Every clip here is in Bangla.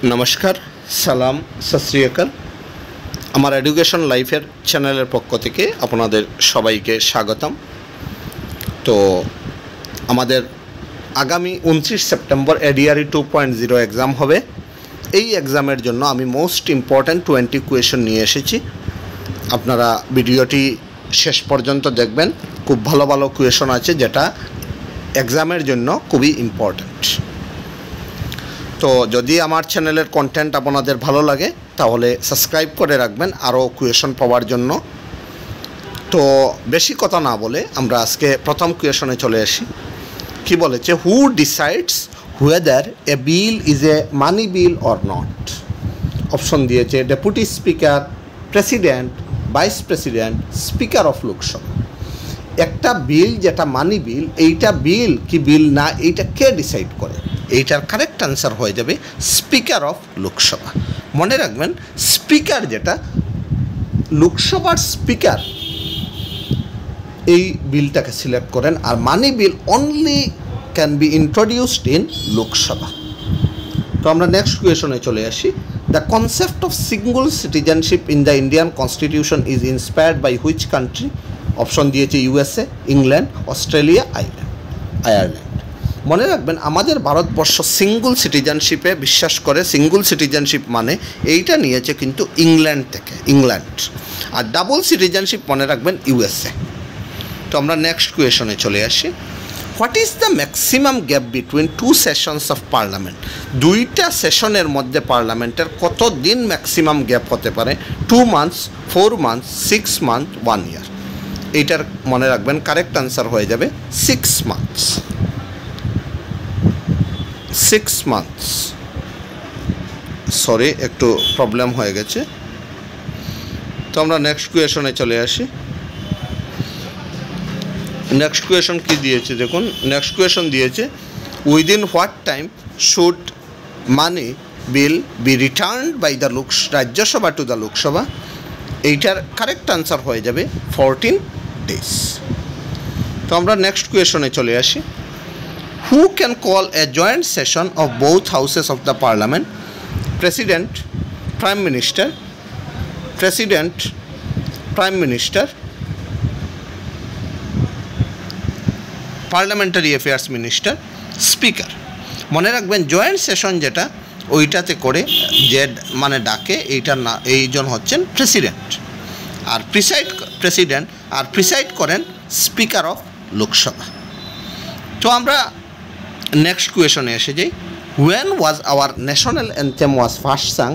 नमस्कार सालाम सत श्री अकाल आमार एडुकेशन लाइफेर चैनलेर पक्ष थेके आपनादेर सबाइके स्वागतम। तो आमादेर आगामी 29 सेप्टेम्बर एडिआरई 2.0 एग्जाम होबे। এই एग्जामेर जन्य आमी मोस्ट इम्पोर्टेंट 20 क्वेश्चन निये एसेछि। आपनारा भिडियोटी शेष पर्यन्त देखबेन। खूब भालो भालो क्वेश्चन आछे जेटा एग्जामेर जन्य खूबই इम्पोर्टेंट। तो जदि आमार चैनेलेर कन्टेंट आपनादेर भालो लागे ताहले सबस्क्राइब करे राखबेन आरो क्वेश्चन पाওয়ার जन्य। तो बेशी कथा ना बोले आमरा आजके प्रथम क्वेश्चने चले आसि। कि बोलेছে who decides whether a bill is a money bill or not। Option দিয়েছে deputy speaker, president, vice president, speaker of Lok Sabha. একটা বিল যেটা মানি বিল, এইটা বিল কি বিল না এইটা কে ডিসাইড করে? এইটার কারেক্ট আনসার হয়ে যাবে স্পিকার অফ লোকসভা। মনে রাখবেন স্পিকার যেটা লোকসভার স্পিকার এই বিলটাকে সিলেক্ট করেন। আর money bill only can be introduced in Lok Sabha. তো আমরা নেক্সট কোয়েশনে চলে আসি। The concept of single citizenship in the Indian constitution is inspired by which country? Option দিয়েছে ইউএসএ, ইংল্যান্ড, অস্ট্রেলিয়া, আয়ারল্যান্ড। মনে রাখবেন আমাদের ভারতবর্ষ সিঙ্গল সিটিজেনশিপে বিশ্বাস করে। সিঙ্গল সিটিজেনশিপ মানে এইটা নিয়েছে কিন্তু ইংল্যান্ড থেকে, ইংল্যান্ড। আর ডাবল সিটিজেনশিপ মনে রাখবেন ইউএসএ। তো আমরা নেক্সট কোয়েশনে চলে আসি। What is the maximum gap between two sessions of parliament? দুইটা সেশনের মধ্যে পার্লামেন্টের কত দিন ম্যাক্সিমাম গ্যাপ হতে পারে? 2 মান্থস, 4 মান্থস, 6 মান্থ, 1 ইয়ার। এইটার মনে রাখবেন কারেক্ট আনসার হয়ে যাবে 6 মান্থস। 6 মান্থস। সরি একটু প্রবলেম হয়ে গেছে। তো আমরা নেক্সট কোয়েশনে চলে আসি। নেক্সট কোয়েশন কি দিয়েছে দেখুন। নেক্সট কোয়েশন দিয়েছে within what time should money bill be returned by the Rajya Sabha to the Lok Sabha? এইটার কারেক্ট আনসার হয়ে যাবে 14 ডেজ। তো আমরা নেক্সট কোয়েশনে চলে আসি। Who can call A joint session of both houses of the parliament? President, prime minister, president, prime minister, parliamentary affairs minister, speaker. মনে রাখবেন জয়েন্ট সেশন যেটা ওইটাতে করে যে মানে ডাকে এইটার না এইজন হচ্ছেন প্রেসিডেন্ট। আর প্রিসাইড করেন স্পিকার অফ লোকসভা। তো আমরা নেক্সট কোয়েশনে এসে যাই। When was our national anthem was first sung?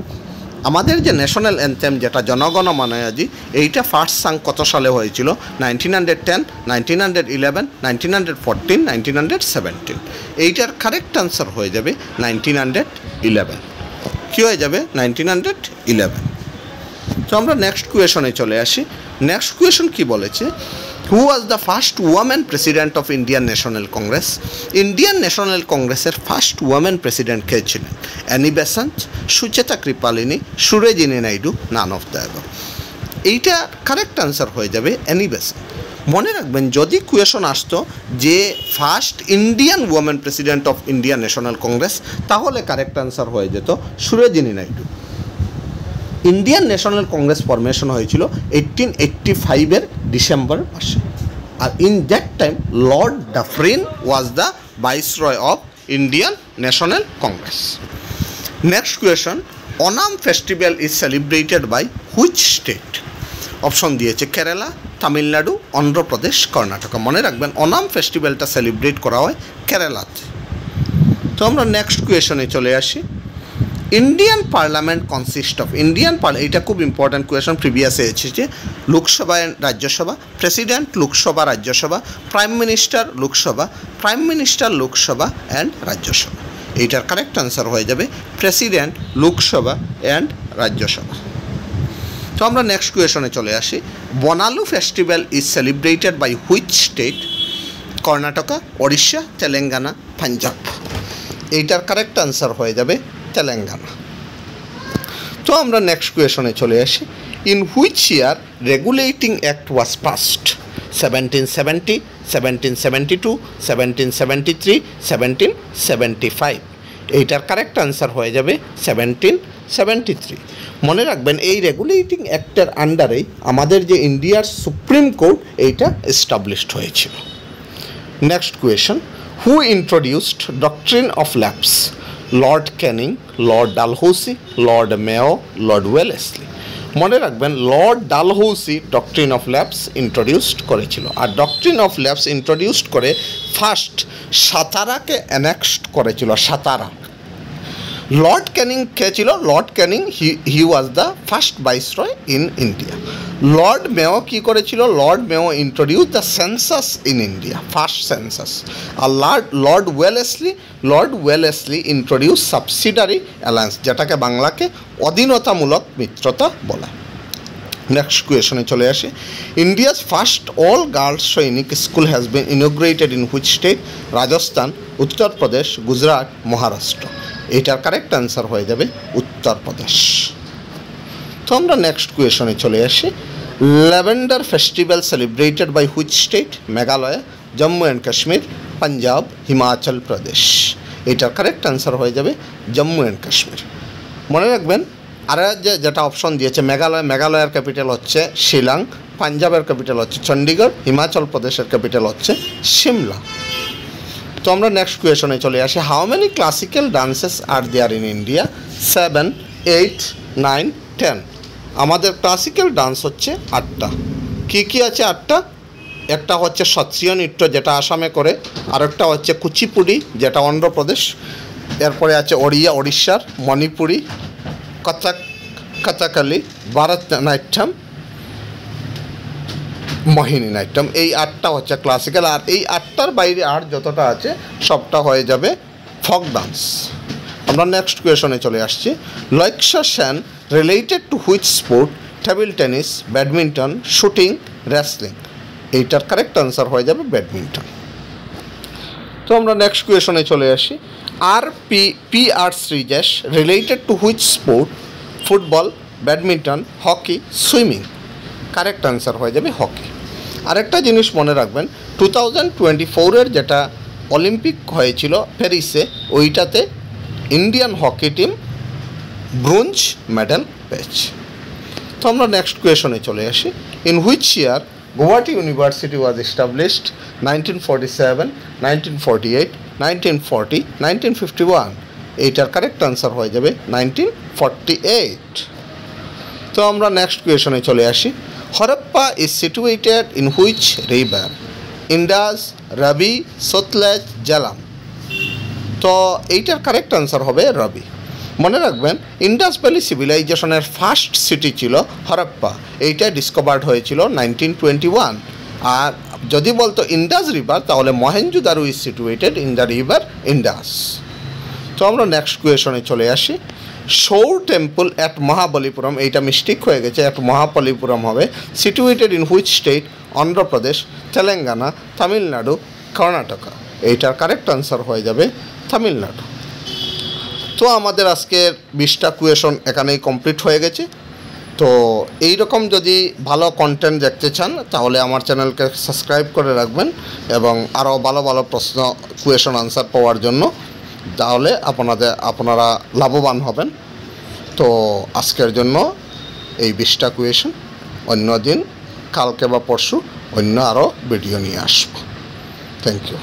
আমাদের যে ন্যাশনাল অ্যান্থেম যেটা জনগণ মনায়াজি এইটা ফার্স্ট সাং কত সালে হয়েছিল? 1910, 1911, 1914, 1917। এইটার কারেক্ট আনসার হয়ে যাবে 1911। কী হয়ে যাবে? 1911। তো আমরা নেক্সট কোয়েশনে চলে আসি। নেক্সট কোয়েশন কি বলেছে? Who was the first women president of Indian National Congress? Indian National কংগ্রেসের ফার্স্ট ওয়ামেন প্রেসিডেন্ট কে ছিলেন? Annie Besant, Sucheta Kriplani, Sarojini Naidu, none of the above. এইটা কারেক্ট আনসার হয়ে যাবে অ্যানি বেসান্ট। মনে রাখবেন যদি কোয়েশন আসতো যে first Indian women president of Indian National Congress তাহলে কারেক্ট আনসার হয়ে যেত Sarojini Naidu. Indian National Congress formation হয়েছিল 1885-এর ডিসেম্বর মাসে। আর in that time Lord Dufferin was the viceroy of Indian National Congress. Next question Onam festival is celebrated by which state? Option দিয়েছে কেরালা, তামিলনাড়ু, অন্ধ্রপ্রদেশ, কর্ণাটকা। মনে রাখবেন ওনাম ফেস্টিভ্যালটা সেলিব্রেট করা হয় কেরালাতে। তো আমরা নেক্সট কোয়েশনে চলে আসি। ইন্ডিয়ান পার্লামেন্ট কনসিস্ট অফ এটা খুব ইম্পর্ট্যান্ট কোয়েশন, প্রিভিয়াসে এসেছে। Lok Sabha and Rajya Sabha, president, Lok Sabha, Rajya Sabha, prime minister, Lok Sabha, prime minister, Lok Sabha and Rajya Sabha. এইটার কারেক্ট আনসার হয়ে যাবে প্রেসিডেন্ট, লোকসভা অ্যান্ড রাজ্যসভা। তো আমরা নেক্সট কোয়েশনে চলে আসি। Bonalu festival is celebrated by which state? Karnataka, Odisha, Telangana, Punjab. এইটার কারেক্ট আনসার হয়ে যাবে তেলেঙ্গানা। তো আমরা নেক্সট কোয়েশনে চলে আসি। In which year regulating act was passed? 1770, 1772, 1773, 1775। এইটার কারেক্ট আনসার হয়ে যাবে 1773। মনে রাখবেন এই রেগুলেটিং অ্যাক্টের আন্ডারেই আমাদের যে ইন্ডিয়ার সুপ্রিম কোর্ট এইটা এস্টাবলিশড হয়েছিল। Next question, who introduced doctrine of lapse? Lord Canning, Lord Dalhousie, Lord Mayo, Lord Wellesley. মনে রাখবেন Lord Dalhousie doctrine of lapse introduced করেছিল, আর ডক্ট্রিন অফ ল্যাপস ইন্ট্রোডিউসড করে ফার্স্ট সাতারাকে অ্যানেক্সড করেছিল। সাতারা। লর্ড ক্যানিং কে ছিল? Lord Canning he was the first viceroy in India. Lord Mayo কী করেছিল? Lord Mayo introduce the census in India, first census. R Lord Wellesley introduce subsidiary alliance, যেটাকে বাংলাকে অধীনতামূলক মিত্রতা বলা। নেক্সট কোয়েশনে চলে আসে, India's first all girls Sainik school has been inaugurated in which state? Rajasthan, Uttar Pradesh, Gujarat, Maharashtra. এটার কারেক্ট অ্যান্সার হয়ে যাবে উত্তরপ্রদেশ। তো আমরা নেক্সট কোয়েশনে চলে আসি, lavender festival celebrated by which state? Meghalaya, Jammu and Kashmir, Punjab, Himachal Pradesh. এটার কারেক্ট অ্যান্সার হয়ে যাবে জম্মু অ্যান্ড কাশ্মীর। মনে রাখবেন আর যেটা অপশন দিয়েছে মেঘালয়ের ক্যাপিটাল হচ্ছে শিলং, পাঞ্জাবের ক্যাপিটাল হচ্ছে চণ্ডীগড়, হিমাচল প্রদেশের ক্যাপিটাল হচ্ছে সিমলা। তো আমরা নেক্সট কোয়েশনে চলে আসি, how many classical dances are there in India? 7, 8, 9, 10। আমাদের ক্লাসিক্যাল ডান্স হচ্ছে 8টা। কী আছে 8টা? একটা হচ্ছে সত্রিয় নৃত্য, যেটা আসামে করে, আরেকটা হচ্ছে কুচিপুড়ি, যেটা অন্ধ্রপ্রদেশ, এরপরে আছে ওড়িশার, মণিপুরি, কথাকালি, ভারতনাট্যম, মোহিনী নাট্যম। এই 8টা হচ্ছে ক্লাসিক্যাল, আর এই 8টার বাইরে আর যতটা আছে সবটা হয়ে যাবে ফক ডান্স। আমরা নেক্সট কোয়েশনে চলে আসছি, Lakshya Sen related to which sport? Table tennis, badminton, shooting, wrestling. এইটার কারেক্ট আনসার হয়ে যাবে ব্যাডমিন্টন। তো আমরা নেক্সট কোয়েশনে চলে আসি, আর Sreejesh related to which sport? Football, badminton, hockey, swimming. Correct answer হয়ে যাবে হকি। আরেকটা জিনিস মনে রাখবেন, 2024-এর যেটা অলিম্পিক হয়েছিল প্যারিসে, ওইটাতে Indian hockey team bronze medal পেয়েছে। তো আমরা নেক্সট কোয়েশনে চলে আসি, in which year Guwahati university was established? 1947, 1948, 1940, 1951। এইটার কারেক্ট আনসার হয়ে যাবে 1948। তো আমরা নেক্সট কোয়েশনে চলে আসি, Harappa is situated in which river? Indus, রাবি, সতলেজ, জেলাম। তো এইটার কারেক্ট আনসার হবে রবি। মনে রাখবেন ইন্ডাস ভ্যালি সিভিলাইজেশনের ফার্স্ট সিটি ছিল হরপ্পা। এইটা ডিসকভার্ড হয়েছিল 1921। আর যদি বলতো ইন্ডাস রিভার, তাহলে Mohenjo-daro is situated in the river Indus. তো আমরা নেক্সট কোয়েশনে চলে আসি, সৌর টেম্পল অ্যাট মহাবলীপুরম, এইটা মিস্টেক হয়ে গেছে, অ্যাট মহাবলীপুরম হবে। Situated in which state? Andhra Pradesh, Telangana, Tamil Nadu, Karnataka. এইটার কারেক্ট আনসার হয়ে যাবে তামিলনাড়ু। তো আমাদের আজকের 20টা কোয়েশন এখানেই কমপ্লিট হয়ে গেছে। তো এই রকম যদি ভালো কন্টেন্ট দেখতে চান তাহলে আমার চ্যানেলকে সাবস্ক্রাইব করে রাখবেন, এবং আরও ভালো ভালো প্রশ্ন কোয়েশন আনসার পাওয়ার জন্য, তাহলে আপনারা লাভবান হবেন। তো আজকের জন্য এই 20টা কোয়েশন, অন্য দিন কালকে বা পরশু অন্য আরও ভিডিও নিয়ে আসবো। Thank you.